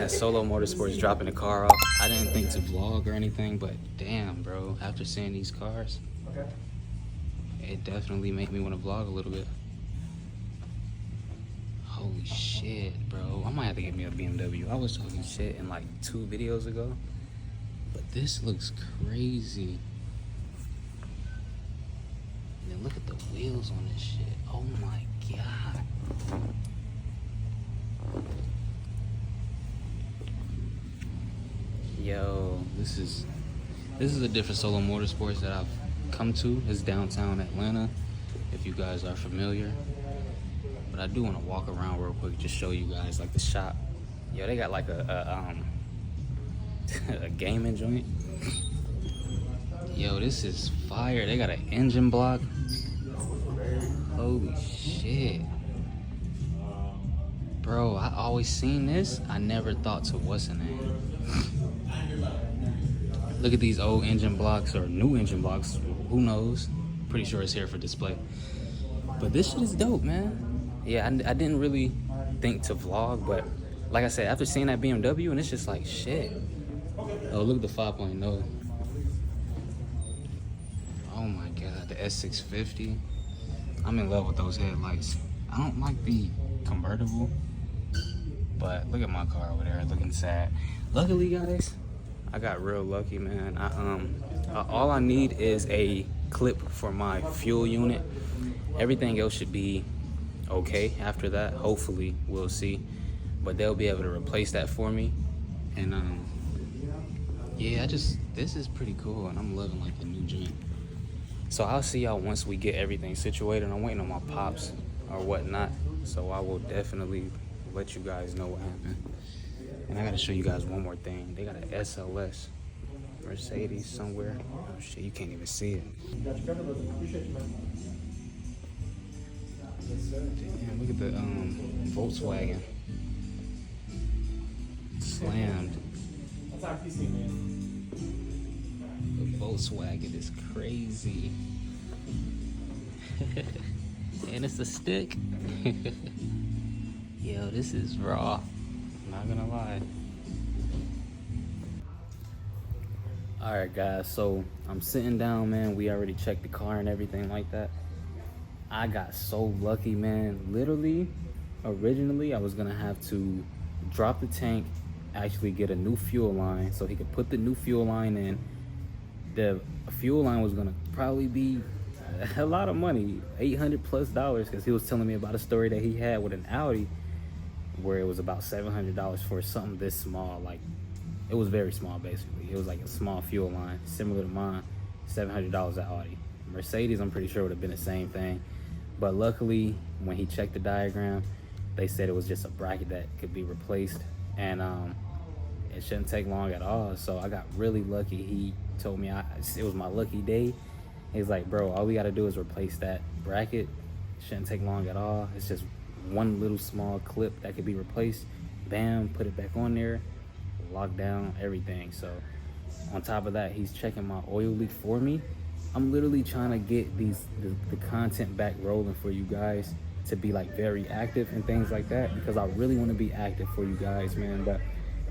guys, Solo Motorsports dropping the car off. I didn't think to vlog or anything, but damn, bro, after seeing these cars, it definitely made me want to vlog a little bit. Holy shit, bro. I might have to get me a BMW. I was talking shit in like 2 videos ago, but this looks crazy. And then look at the wheels on this shit. Oh my god. Yo, this is a different Solo Motorsports that I've come to. It's downtown Atlanta, if you guys are familiar. But I do want to walk around real quick, just show you guys like the shop. Yo, they got like a gaming joint. Yo, this is fire. They got an engine block. Holy shit. Bro, I always seen this. I never thought to what's the name. Look at these old engine blocks or new engine blocks. Who knows? Pretty sure it's here for display. But this shit is dope, man. Yeah, I didn't really think to vlog, but like I said, after seeing that BMW, and it's just like, shit. Oh, look at the 5.0. Oh my God, the S650. I'm in love with those headlights. I don't like the convertible, but look at my car over there looking sad. Luckily, guys, I got real lucky, man. All I need is a clip for my fuel unit. Everything else should be okay after that. Hopefully, we'll see. But they'll be able to replace that for me. And yeah, this is pretty cool, and I'm loving like the new joint. So I'll see y'all once we get everything situated. I'm waiting on my pops or whatnot. So I will definitely let you guys know what happened. And I gotta show you guys one more thing. They got an SLS Mercedes somewhere. Oh shit, you can't even see it. Damn, look at the Volkswagen. Slammed. The Volkswagen is crazy. And it's a stick. Yo, this is raw. Not gonna lie. All right, guys, so I'm sitting down, man. We already checked the car and everything like that. I got so lucky, man. Literally, originally I was gonna have to drop the tank, actually get a new fuel line so he could put the new fuel line in. The fuel line was gonna probably be a lot of money, $800+ because he was telling me about a story that he had with an Audi where it was about $700 for something this small. Like, it was very small, basically. It was like a small fuel line similar to mine. $700 at Audi. Mercedes, I'm pretty sure would have been the same thing, but luckily when he checked the diagram, they said it was just a bracket that could be replaced, and it shouldn't take long at all. So I got really lucky. He told me it was my lucky day. He's like, bro, all we got to do is replace that bracket. It shouldn't take long at all. It's just one little small clip that could be replaced. Bam, put it back on there, lock down everything. So on top of that, he's checking my oil leak for me. I'm literally trying to get the content back rolling for you guys to be like very active and things like that, because I really want to be active for you guys, man. But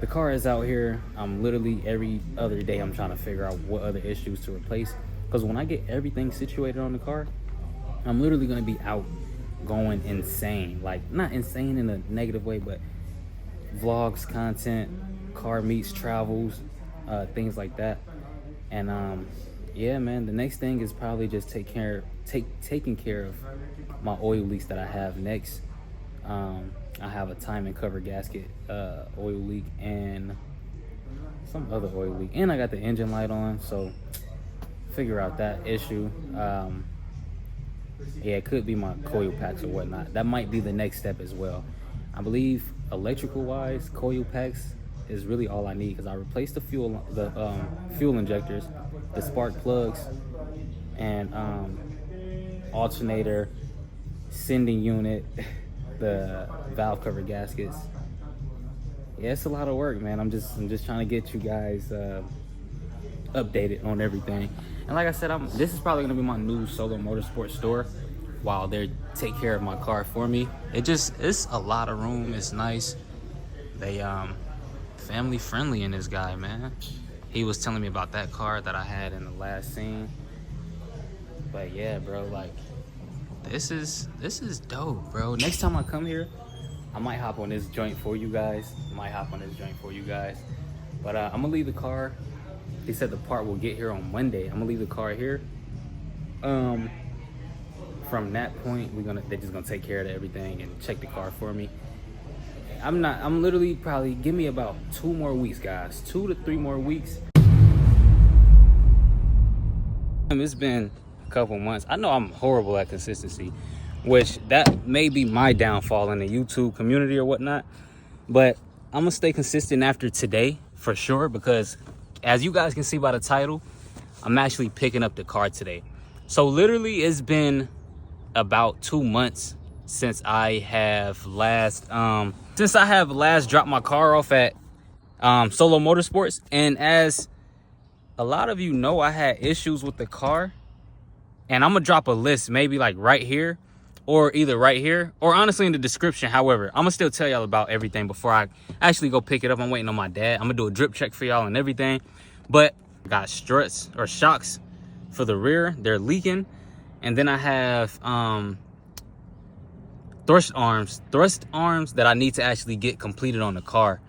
the car is out here. I'm literally every other day I'm trying to figure out what other issues to replace, because when I get everything situated on the car, I'm literally going to be out going insane. Like, not insane in a negative way, but vlogs, content, car meets, travels, things like that. And yeah, man, the next thing is probably just taking care of my oil leaks that I have next. I have a timing cover gasket oil leak and some other oil leak, and I got the engine light on, so figure out that issue. Yeah, it could be my coil packs or whatnot. That might be the next step as well. I believe electrical wise, coil packs is really all I need, because I replaced the fuel injectors, the spark plugs, and alternator, sending unit, the valve cover gaskets. Yeah, it's a lot of work, man. I'm just trying to get you guys updated on everything. And like I said, this is probably gonna be my new Solo Motorsports store while they take care of my car for me. It's a lot of room. It's nice. They family friendly in this guy, man. He was telling me about that car that I had in the last scene. But yeah, bro, like this is dope, bro. Next time I come here, I might hop on this joint for you guys. But I'm gonna leave the car. They said the part will get here on Monday. I'm gonna leave the car here. From that point, they're just gonna take care of everything and check the car for me. I'm literally probably, give me about 2 more weeks, guys. 2 to 3 more weeks. It's been a couple months. I know I'm horrible at consistency, which that may be my downfall in the YouTube community or whatnot. But I'm gonna stay consistent after today for sure, because as you guys can see by the title, I'm actually picking up the car today. So literally it's been about 2 months since I have last dropped my car off at Solo Motorsports. And as a lot of you know, I had issues with the car, and I'm gonna drop a list maybe like right here, or either right here or honestly in the description. However, I'm gonna still tell y'all about everything before I actually go pick it up. I'm waiting on my dad. I'm gonna do a drip check for y'all and everything. But I got struts or shocks for the rear, they're leaking. And then I have thrust arms that I need to actually get completed on the car.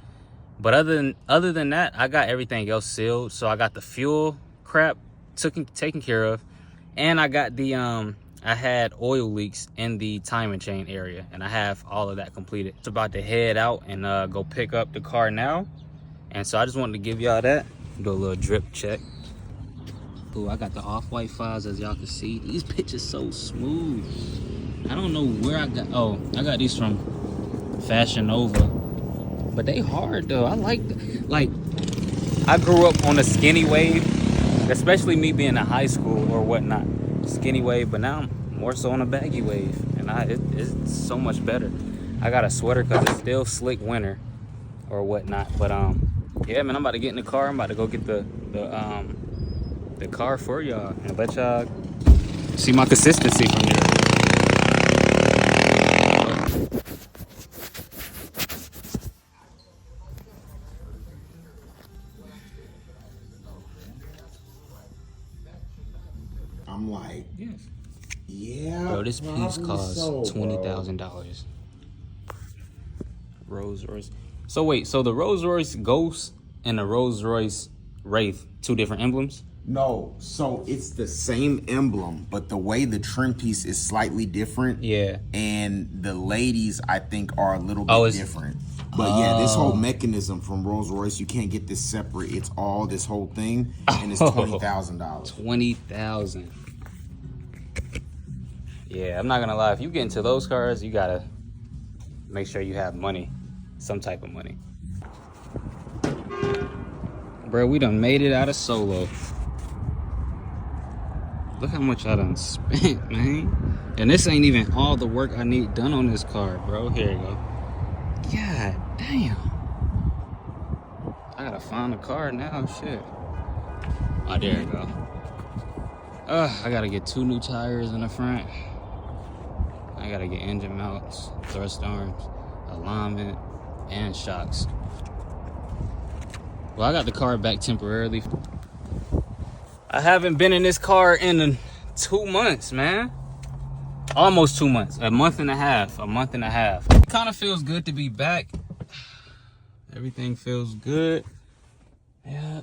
But other than that, I got everything else sealed. So I got the fuel crap taken care of, and I got the I had oil leaks in the timing chain area, and I have all of that completed. It's about to head out and go pick up the car now. And so I just wanted to give y'all that, do a little drip check. Ooh, I got the off-white files, as y'all can see. These pictures so smooth. I don't know where I got. Oh, I got these from Fashion Nova, but they hard though. I like I grew up on a skinny wave, especially me being in high school or whatnot. Skinny wave, but now I'm more so on a baggy wave, and it's so much better. I got a sweater because it's still slick winter or whatnot. But yeah, man, I'm about to get in the car. I'm about to go get the car for y'all and let y'all see my consistency from there. I'm like, Yes. Yeah. Bro, this piece costs so, $20,000. Rolls Royce. So wait, so the Rolls Royce Ghost and the Rolls Royce Wraith, 2 different emblems? No, so it's the same emblem, but the way the trim piece is slightly different. Yeah. And the ladies, I think, are a little bit different. But yeah, this whole mechanism from Rolls Royce, you can't get this separate. It's all this whole thing, and it's $20,000. $20,000. Yeah, I'm not gonna lie. If you get into those cars, you gotta make sure you have money, some type of money. Bro, we done made it out of Solo. Look how much I done spent, man. And this ain't even all the work I need done on this car, bro. Here you go. God damn. I gotta find the car now, shit. Oh, there you go. I gotta get 2 new tires in the front. I gotta get engine mounts, thrust arms, alignment, and shocks. Well, I got the car back temporarily. I haven't been in this car in 2 months, man. Almost 2 months. A month and a half. It kind of feels good to be back. Everything feels good. Yeah.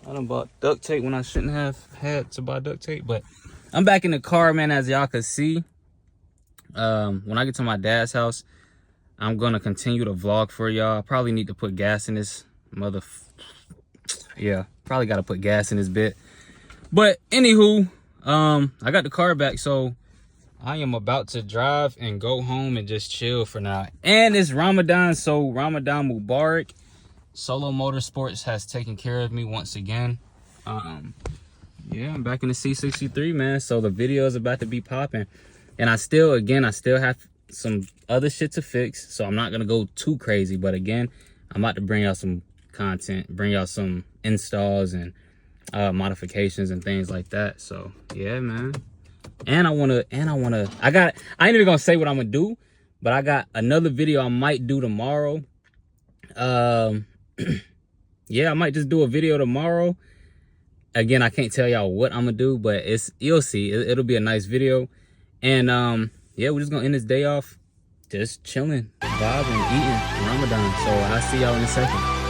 I done bought duct tape when I shouldn't have had to buy duct tape. But I'm back in the car, man, as y'all can see. When I get to my dad's house, I'm going to continue to vlog for y'all. I probably need to put gas in this yeah, probably got to put gas in this bit. But anywho, I got the car back, so I am about to drive and go home and just chill for now. And it's Ramadan, so Ramadan Mubarak. Solo Motorsports has taken care of me once again. Yeah, I'm back in the C63, man. So the video is about to be popping. And I still have some other shit to fix, so I'm not gonna go too crazy. But again, I'm about to bring out some content, bring out some installs and modifications and things like that. So yeah, man. And I ain't even gonna say what I'm gonna do, but I got another video I might do tomorrow. yeah, I might just do a video tomorrow. Again, I can't tell y'all what I'm gonna do, but you'll see. It'll be a nice video. And yeah, we're just gonna end this day off just chilling, vibing, eating Ramadan. So I'll see y'all in a second.